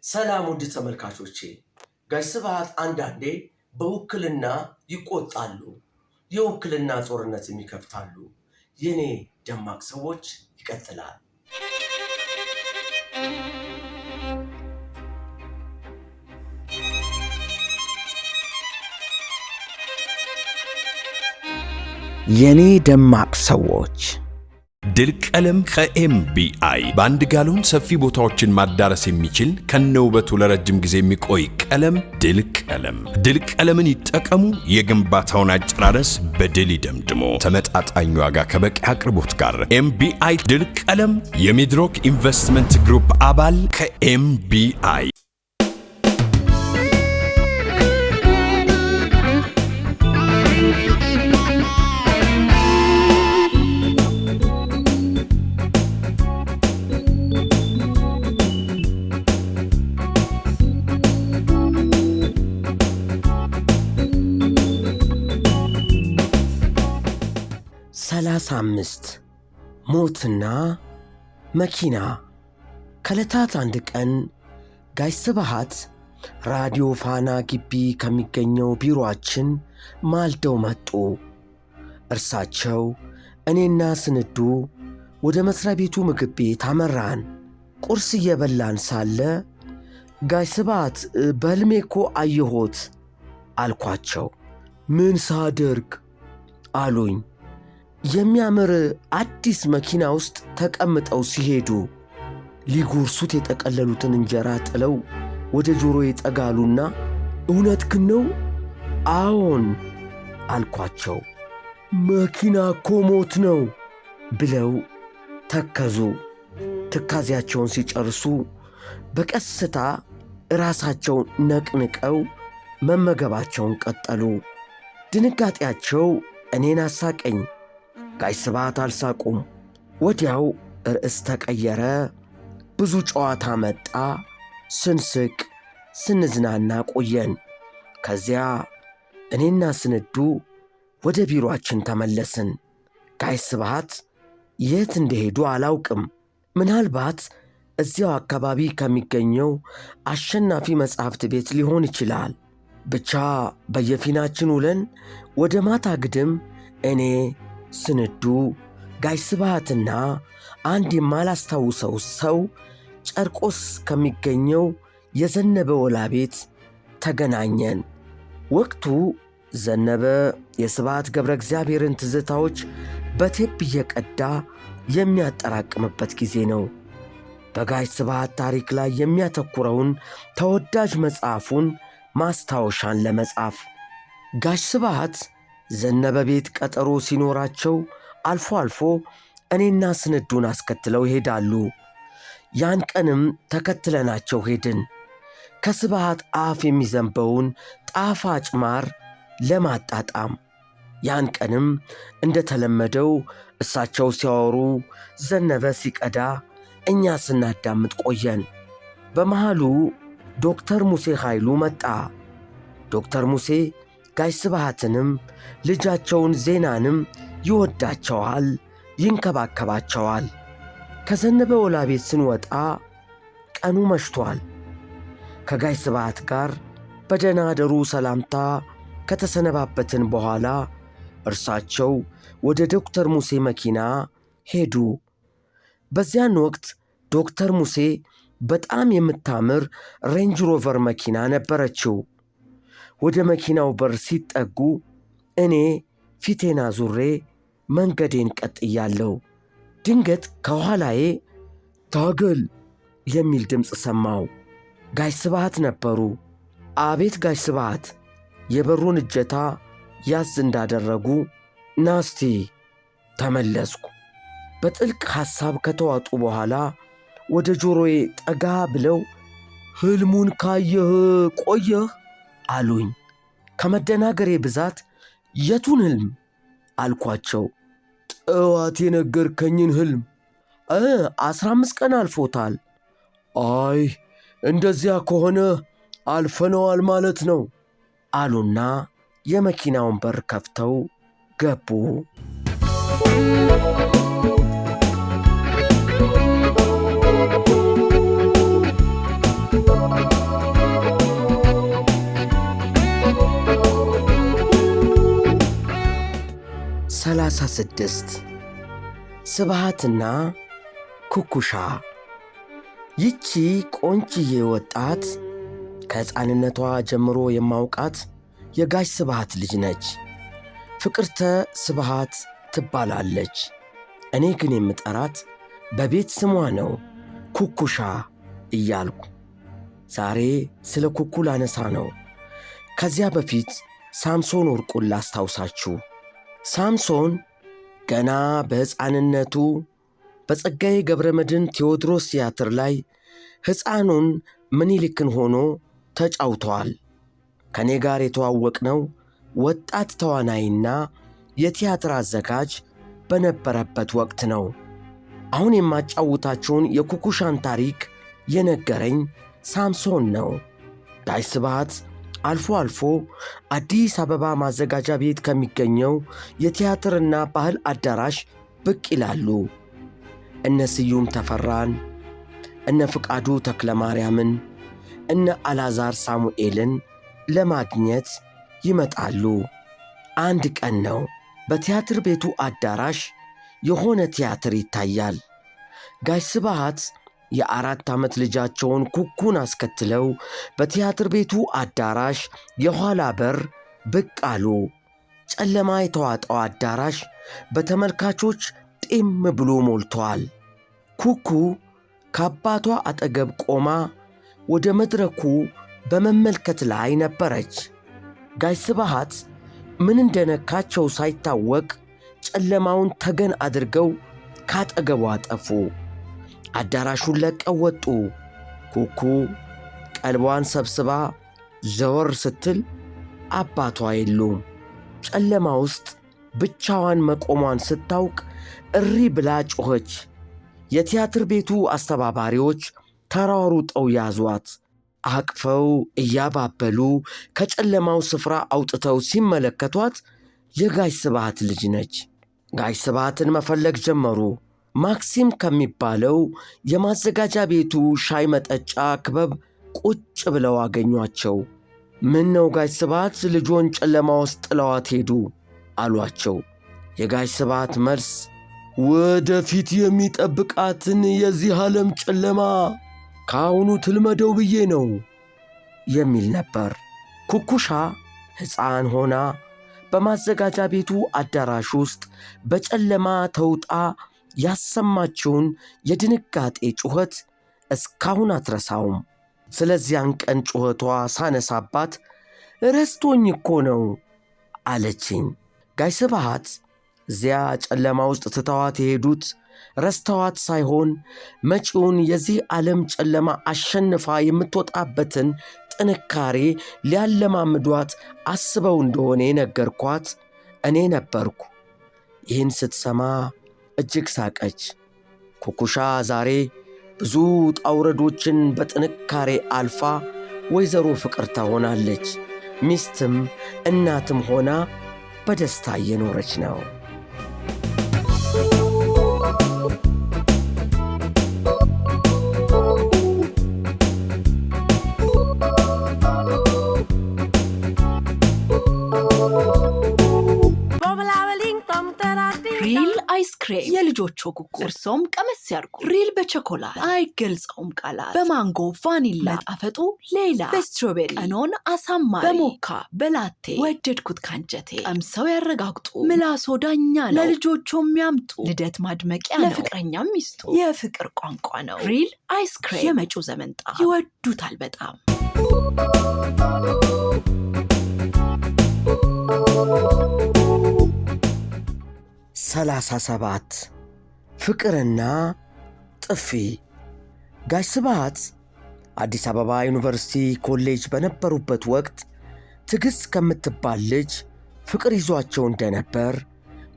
ሰላም ውድ ተመልካቾቼ፣ ጋሽ ስብሐት አንዳንዴ በውክልና ይቆጣሉ፣ የውክልና ጦርነትም ይከፍታሉ። የኔ ደማቅ ሰዎች ይቀጥላል። የኔ ደማቅ ሰዎች ድል ቀለም ከኤምቢአይ በአንድ ጋሎን ሰፊ ቦታዎችን ማዳረስ የሚችል ከነውበቱ ለረጅም ጊዜ የሚቆይ ቀለም ድል ቀለም። ድል ቀለምን ይጠቀሙ። የግንባታውን አጨራረስ በድል ይደምድሞ። ተመጣጣኝ ዋጋ ከበቂ አቅርቦት ጋር ኤምቢአይ ድል ቀለም የሚድሮክ ኢንቨስትመንት ግሩፕ አባል ከኤምቢአይ። አምስት ሞትና መኪና። ከዕለታት አንድ ቀን ጋሽ ስብሐት ራዲዮ ፋና ግቢ ከሚገኘው ቢሮአችን ማልደው መጡ። እርሳቸው እኔና ስንዱ ወደ መስሪያ ቤቱ ምግብ ቤት አመራን። ቁርስ እየበላን ሳለ ጋሽ ስብሐት በሕልሜ እኮ አየሁት አልኳቸው። ምን ሳደርግ አሉኝ። የሚያምር አዲስ መኪና ውስጥ ተቀምጠው ሲሄዱ ሊጎርሱት የጠቀለሉትን እንጀራ ጥለው ወደ ጆሮዬ ጠጋሉና እውነትህን ነው? አዎን አልኳቸው። መኪና እኮ ሞት ነው ብለው ተከዙ። ትካዜያቸውን ሲጨርሱ በቀስታ ራሳቸውን ነቅንቀው መመገባቸውን ቀጠሉ። ድንጋጤያቸው እኔን አሳቀኝ። ጋሽ ስብሐት አልሳቁም። ወዲያው ርዕስ ተቀየረ። ብዙ ጨዋታ መጣ። ስንስቅ ስንዝናና ቆየን። ከዚያ እኔና ስንዱ ወደ ቢሮአችን ተመለስን። ጋሽ ስብሐት የት እንደሄዱ አላውቅም። ምናልባት እዚያው አካባቢ ከሚገኘው አሸናፊ መጻሕፍት ቤት ሊሆን ይችላል። ብቻ በየፊናችን ውለን ወደ ማታ ግድም እኔ፣ ስንዱ፣ ጋሽ ስብሐትና አንድ የማላስታውሰው ሰው ጨርቆስ ከሚገኘው የዘነበ ወላ ቤት ተገናኘን። ወቅቱ ዘነበ የስብሐት ገብረ እግዚአብሔርን ትዝታዎች በቴፕ እየቀዳ የሚያጠራቅምበት ጊዜ ነው። በጋሽ ስብሐት ታሪክ ላይ የሚያተኩረውን ተወዳጅ መጽሐፉን ማስታወሻን ለመጻፍ ጋሽ ስብሐት ዘነበ ቤት ቀጠሮ ሲኖራቸው አልፎ አልፎ እኔና ስንዱን አስከትለው ይሄዳሉ። ያን ቀንም ተከትለናቸው ሄድን። ከስብሐት አፍ የሚዘንበውን ጣፋጭ ማር ለማጣጣም። ያን ቀንም እንደተለመደው እሳቸው ሲያወሩ ዘነበ ሲቀዳ እኛ ስናዳምጥ ቆየን። በመሃሉ ዶክተር ሙሴ ኃይሉ መጣ። ዶክተር ሙሴ ጋሽ ስብሐትንም ልጃቸውን ዜናንም ይወዳቸዋል፣ ይንከባከባቸዋል። ከዘነበ ወላ ቤት ስንወጣ ቀኑ መሽቷል። ከጋሽ ስብሐት ጋር በደህና አደሩ ሰላምታ ከተሰነባበትን በኋላ እርሳቸው ወደ ዶክተር ሙሴ መኪና ሄዱ። በዚያን ወቅት ዶክተር ሙሴ በጣም የምታምር ሬንጅ ሮቨር መኪና ነበረችው። ወደ መኪናው በር ሲጠጉ እኔ ፊቴን አዙሬ መንገዴን ቀጥያለሁ። ድንገት ከኋላዬ ታገል የሚል ድምፅ ሰማሁ። ጋሽ ስብሐት ነበሩ። አቤት ጋሽ ስብሐት። የበሩን እጀታ ያዝ እንዳደረጉ ናስቲ ተመለስኩ። በጥልቅ ሐሳብ ከተዋጡ በኋላ ወደ ጆሮዬ ጠጋ ብለው ሕልሙን ካየህ ቆየህ አሉኝ። ከመደናገሬ ብዛት የቱን ሕልም አልኳቸው። ጠዋት የነገርከኝን ሕልም 15 ቀን አልፎታል። አይ እንደዚያ ከሆነ አልፈነዋል ማለት ነው አሉና የመኪናውን በር ከፍተው ገቡ። 36 ስብሃትና ኩኩሻ። ይቺ ቆንጅዬ ወጣት ከሕፃንነቷ ጀምሮ የማውቃት የጋሽ ስብሃት ልጅ ነች። ፍቅርተ ስብሃት ትባላለች። እኔ ግን የምጠራት በቤት ስሟ ነው፣ ኩኩሻ እያልኩ። ዛሬ ስለ ኩኩ ላነሳ ነው። ከዚያ በፊት ሳምሶን ወርቁን ላስታውሳችሁ። ሳምሶን ገና በሕፃንነቱ በጸጋዬ ገብረመድኅን ቴዎድሮስ ቲያትር ላይ ሕፃኑን ምኒልክን ሆኖ ተጫውተዋል። ከእኔ ጋር የተዋወቅነው ወጣት ተዋናይና የቲያትር አዘጋጅ በነበረበት ወቅት ነው። አሁን የማጫውታችሁን የኩኩሻን ታሪክ የነገረኝ ሳምሶን ነው። ጋሽ ስብሃት አልፎ አልፎ አዲስ አበባ ማዘጋጃ ቤት ከሚገኘው የቲያትርና ባህል አዳራሽ ብቅ ይላሉ። እነ ስዩም ተፈራን፣ እነ ፍቃዱ ተክለ ማርያምን፣ እነ አልዓዛር ሳሙኤልን ለማግኘት ይመጣሉ። አንድ ቀን ነው በቲያትር ቤቱ አዳራሽ የሆነ ቲያትር ይታያል። ጋሽ ስብሃት የ4 ዓመት ልጃቸውን ኩኩን አስከትለው በቲያትር ቤቱ አዳራሽ የኋላ በር ብቅ አሉ። ጨለማ የተዋጠው አዳራሽ በተመልካቾች ጢም ብሎ ሞልቷል። ኩኩ ከአባቷ አጠገብ ቆማ ወደ መድረኩ በመመልከት ላይ ነበረች። ጋሽ ስብሃት ምን እንደነካቸው ሳይታወቅ ጨለማውን ተገን አድርገው ካጠገቧ ጠፉ። አዳራሹን ለቀው ወጡ። ኩኩ ቀልቧን ሰብስባ ዘወር ስትል አባቷ የሉም። ጨለማ ውስጥ ብቻዋን መቆሟን ስታውቅ እሪ ብላ ጮኸች። የቲያትር ቤቱ አስተባባሪዎች ተሯሩጠው ያዟት። አቅፈው እያባበሉ ከጨለማው ስፍራ አውጥተው ሲመለከቷት የጋሽ ስብሃት ልጅ ነች። ጋሽ ስብሃትን መፈለግ ጀመሩ። ማክሲም ከሚባለው የማዘጋጃ ቤቱ ሻይ መጠጫ ክበብ ቁጭ ብለው አገኟቸው። ምን ነው ጋሽ ስብሃት ልጆን ጨለማ ውስጥ ጥለዋት ሄዱ አሏቸው። የጋሽ ስብሃት መልስ ወደፊት የሚጠብቃትን የዚህ ዓለም ጨለማ ከአሁኑ ትልመደው ብዬ ነው የሚል ነበር። ኩኩሻ ሕፃን ሆና በማዘጋጃ ቤቱ አዳራሽ ውስጥ በጨለማ ተውጣ ያሰማችውን የድንጋጤ ጩኸት እስካሁን አትረሳውም። ስለዚያን ቀን ጩኸቷ ሳነሳባት ረስቶኝ እኮ ነው አለችኝ። ጋሽ ስብሃት እዚያ ጨለማ ውስጥ ትተዋት የሄዱት ረስተዋት ሳይሆን መጪውን የዚህ ዓለም ጨለማ አሸንፋ የምትወጣበትን ጥንካሬ ሊያለማምዷት አስበው እንደሆነ የነገርኳት እኔ ነበርኩ። ይህን ስትሰማ እጅግ ሳቀች። ኩኩሻ ዛሬ ብዙ ጣውረዶችን በጥንካሬ አልፋ ወይዘሮ ፍቅርተ ሆናለች። ሚስትም እናትም ሆና በደስታ እየኖረች ነው። ሪል አይስክሬም የልጆቹ ኩኩ እርሶም ቀመስ ያርጉ። ሪል በቸኮላት አይገልጸውም ቃላት። በማንጎ ቫኒላ ጣፈጡ ሌላ፣ በስትሮቤሪ ቀኖን አሳማሪ፣ በሞካ በላቴ ወደድኩት ካንጀቴ። ቀምሰው ያረጋግጡ፣ ምላሶ ዳኛ ነው። ለልጆቹ የሚያምጡ ልደት ማድመቂያ ነው። ለፍቅረኛም ሚስጡ የፍቅር ቋንቋ ነው። ሪል አይስክሬም የመጪው ዘመን ጣዕም ይወዱታል በጣም። ሰላሳ 37 ፍቅርና ጥፊ። ጋሽ ስብሃት አዲስ አበባ ዩኒቨርሲቲ ኮሌጅ በነበሩበት ወቅት ትዕግሥት ከምትባል ልጅ ፍቅር ይዟቸው እንደነበር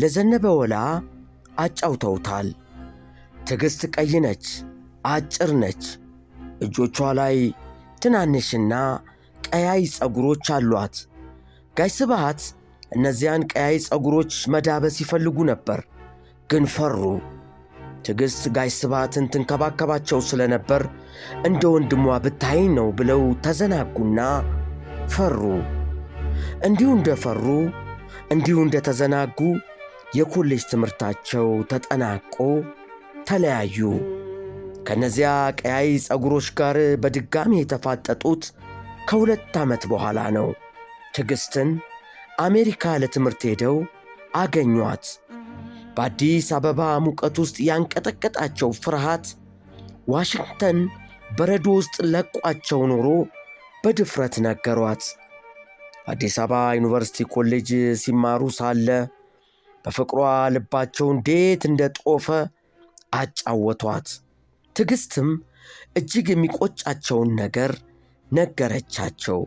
ለዘነበ ወላ አጫውተውታል። ትዕግሥት ቀይ ነች፣ አጭር ነች። እጆቿ ላይ ትናንሽና ቀያይ ፀጉሮች አሏት። ጋሽ ስብሃት እነዚያን ቀያይ ፀጉሮች መዳበስ ይፈልጉ ነበር፣ ግን ፈሩ። ትዕግሥት ጋሽ ስብሃትን ትንከባከባቸው ስለነበር እንደ ወንድሟ ብታየኝ ነው ብለው ተዘናጉና ፈሩ። እንዲሁ እንደተዘናጉ የኮሌጅ ትምህርታቸው ተጠናቆ ተለያዩ። ከነዚያ ቀያይ ፀጉሮች ጋር በድጋሚ የተፋጠጡት ከ2 ዓመት በኋላ ነው። ትዕግሥትን አሜሪካ ለትምህርት ሄደው አገኟት። በአዲስ አበባ ሙቀት ውስጥ ያንቀጠቀጣቸው ፍርሃት ዋሽንግተን በረዶ ውስጥ ለቋቸው ኖሮ በድፍረት ነገሯት። አዲስ አበባ ዩኒቨርሲቲ ኮሌጅ ሲማሩ ሳለ በፍቅሯ ልባቸው እንዴት እንደ ጦፈ አጫወቷት። ትዕግሥትም እጅግ የሚቆጫቸውን ነገር ነገረቻቸው።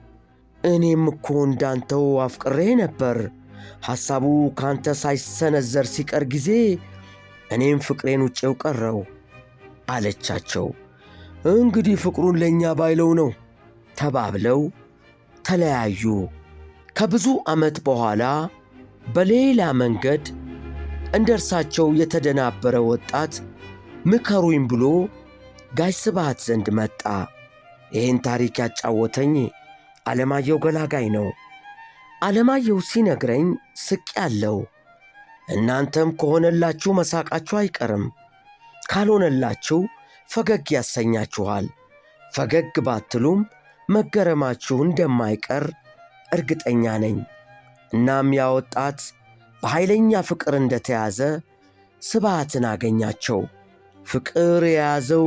እኔም እኮ እንዳንተው አፍቅሬ ነበር። ሐሳቡ ካንተ ሳይሰነዘር ሲቀር ጊዜ እኔም ፍቅሬን ውጭው ቀረው አለቻቸው። እንግዲህ ፍቅሩን ለእኛ ባይለው ነው ተባብለው ተለያዩ። ከብዙ ዓመት በኋላ በሌላ መንገድ እንደ እርሳቸው የተደናበረ ወጣት ምከሩኝ ብሎ ጋሽ ስብሃት ዘንድ መጣ። ይህን ታሪክ ያጫወተኝ ዓለማየሁ ገላጋይ ነው። ዓለማየሁ ሲነግረኝ ስቄአለሁ። እናንተም ከሆነላችሁ መሳቃችሁ አይቀርም፣ ካልሆነላችሁ ፈገግ ያሰኛችኋል። ፈገግ ባትሉም መገረማችሁ እንደማይቀር እርግጠኛ ነኝ። እናም ያ ወጣት በኃይለኛ ፍቅር እንደተያዘ ስብሃትን አገኛቸው። ፍቅር የያዘው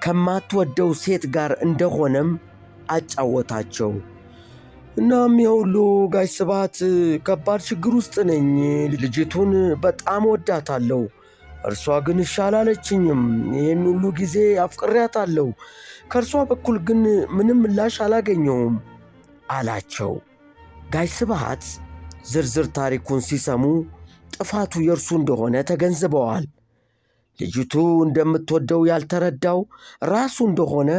ከማትወደው ሴት ጋር እንደሆነም አጫወታቸው። እናም የሁሉ ጋሽ ስብሃት ከባድ ችግር ውስጥ ነኝ። ልጅቱን በጣም ወዳታለሁ፣ እርሷ ግን እሻላለችኝም። ይህን ሁሉ ጊዜ አፍቅሬያታለሁ፣ ከእርሷ በኩል ግን ምንም ምላሽ አላገኘውም አላቸው። ጋሽ ስብሃት ዝርዝር ታሪኩን ሲሰሙ ጥፋቱ የእርሱ እንደሆነ ተገንዝበዋል። ልጅቱ እንደምትወደው ያልተረዳው ራሱ እንደሆነ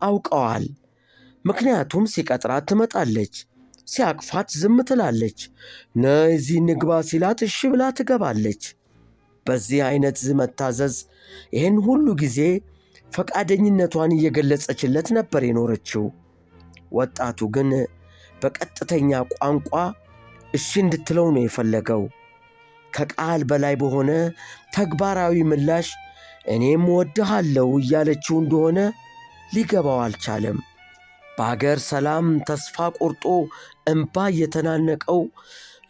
አውቀዋል። ምክንያቱም ሲቀጥራት ትመጣለች፣ ሲያቅፋት ዝም ትላለች፣ ነይ እዚህ ንግባ ሲላት እሺ ብላ ትገባለች። በዚህ አይነት መታዘዝ ይህን ሁሉ ጊዜ ፈቃደኝነቷን እየገለጸችለት ነበር የኖረችው። ወጣቱ ግን በቀጥተኛ ቋንቋ እሺ እንድትለው ነው የፈለገው። ከቃል በላይ በሆነ ተግባራዊ ምላሽ እኔም ወድሃለሁ እያለችው እንደሆነ ሊገባው አልቻለም። በአገር ሰላም ተስፋ ቆርጦ እንባ እየተናነቀው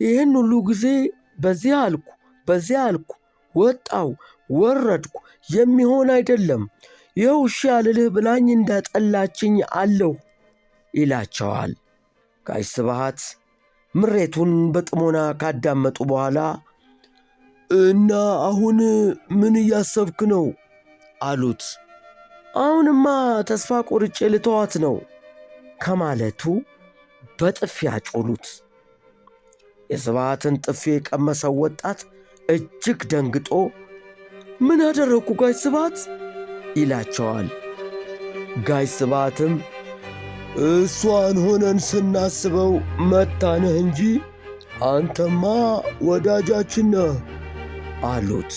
ይህን ሁሉ ጊዜ በዚያ አልኩ፣ ወጣው ወረድኩ፣ የሚሆን አይደለም፣ ይኸው እሺ አልልህ ብላኝ እንዳጠላችኝ አለሁ ይላቸዋል። ጋሽ ስብሃት ምሬቱን በጥሞና ካዳመጡ በኋላ እና አሁን ምን እያሰብክ ነው አሉት። አሁንማ ተስፋ ቆርጬ ልተዋት ነው ከማለቱ በጥፊ አጮሉት። የስብሃትን ጥፊ የቀመሰው ወጣት እጅግ ደንግጦ ምን አደረግኩ ጋሽ ስብሃት ይላቸዋል። ጋሽ ስብሃትም እሷን ሆነን ስናስበው መታነህ እንጂ አንተማ ወዳጃችን ነህ አሉት።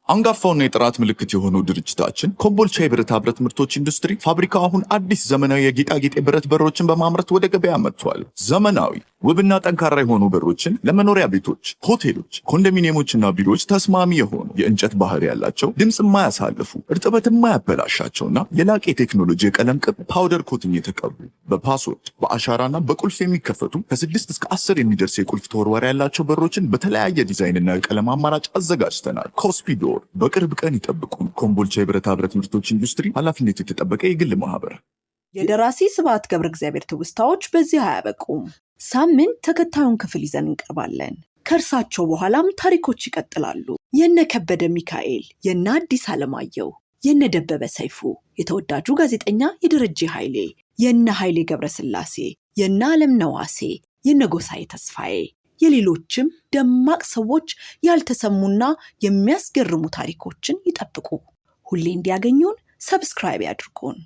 አንጋፋውና የጥራት ምልክት የሆነው ድርጅታችን ኮምቦልቻ የብረታ ብረት ምርቶች ኢንዱስትሪ ፋብሪካ አሁን አዲስ ዘመናዊ የጌጣጌጥ ብረት በሮችን በማምረት ወደ ገበያ መጥቷል። ዘመናዊ ውብና ጠንካራ የሆኑ በሮችን ለመኖሪያ ቤቶች፣ ሆቴሎች፣ ኮንዶሚኒየሞችና ቢሮዎች ተስማሚ የሆኑ የእንጨት ባህር ያላቸው ድምፅ የማያሳልፉ እርጥበት የማያበላሻቸውና የላቀ ቴክኖሎጂ የቀለም ቅብ ፓውደር ኮትኝ የተቀቡ በፓስወርድ በአሻራና በቁልፍ የሚከፈቱ ከ6 እስከ 10 የሚደርስ የቁልፍ ተወርዋሪ ያላቸው በሮችን በተለያየ ዲዛይንና የቀለም አማራጭ አዘጋጅተናል። ኮስፒዶር በቅርብ ቀን ይጠብቁ። ኮምቦልቻ የብረታ ብረት ምርቶች ኢንዱስትሪ ኃላፊነቱ የተጠበቀ የግል ማህበር። የደራሲ ስብሃት ገብረ እግዚአብሔር ትውስታዎች በዚህ አያበቁም። ሳምንት ተከታዩን ክፍል ይዘን እንቀርባለን። ከእርሳቸው በኋላም ታሪኮች ይቀጥላሉ። የነ ከበደ ሚካኤል፣ የነ አዲስ አለማየሁ፣ የነ ደበበ ሰይፉ፣ የተወዳጁ ጋዜጠኛ የደረጀ ኃይሌ፣ የነ ኃይሌ ገብረስላሴ፣ የነ ዓለም ነዋሴ፣ የነ ጎሳዬ ተስፋዬ፣ የሌሎችም ደማቅ ሰዎች ያልተሰሙና የሚያስገርሙ ታሪኮችን ይጠብቁ። ሁሌ እንዲያገኙን ሰብስክራይብ ያድርጉን።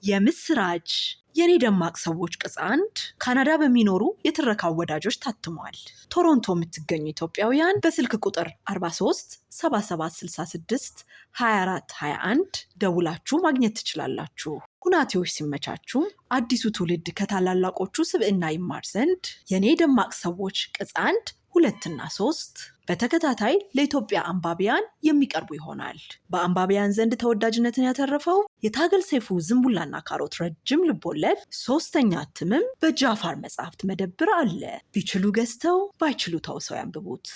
የምስራች! የኔ ደማቅ ሰዎች ቅጽ 1 ካናዳ በሚኖሩ የትረካ ወዳጆች ታትሟል። ቶሮንቶ የምትገኙ ኢትዮጵያውያን በስልክ ቁጥር 43 7766 24 21 ደውላችሁ ማግኘት ትችላላችሁ። ሁናቴዎች ሲመቻቹ አዲሱ ትውልድ ከታላላቆቹ ስብዕና ይማር ዘንድ የኔ ደማቅ ሰዎች ቅጽ 1፣ 2 እና 3 በተከታታይ ለኢትዮጵያ አንባቢያን የሚቀርቡ ይሆናል። በአንባቢያን ዘንድ ተወዳጅነትን ያተረፈው የታገል ሰይፉ ዝንቡላና ካሮት ረጅም ልቦለድ 3ኛ እትምም በጃፋር መጽሐፍት መደብር አለ። ቢችሉ ገዝተው ባይችሉ ተውሰው ያንብቡት።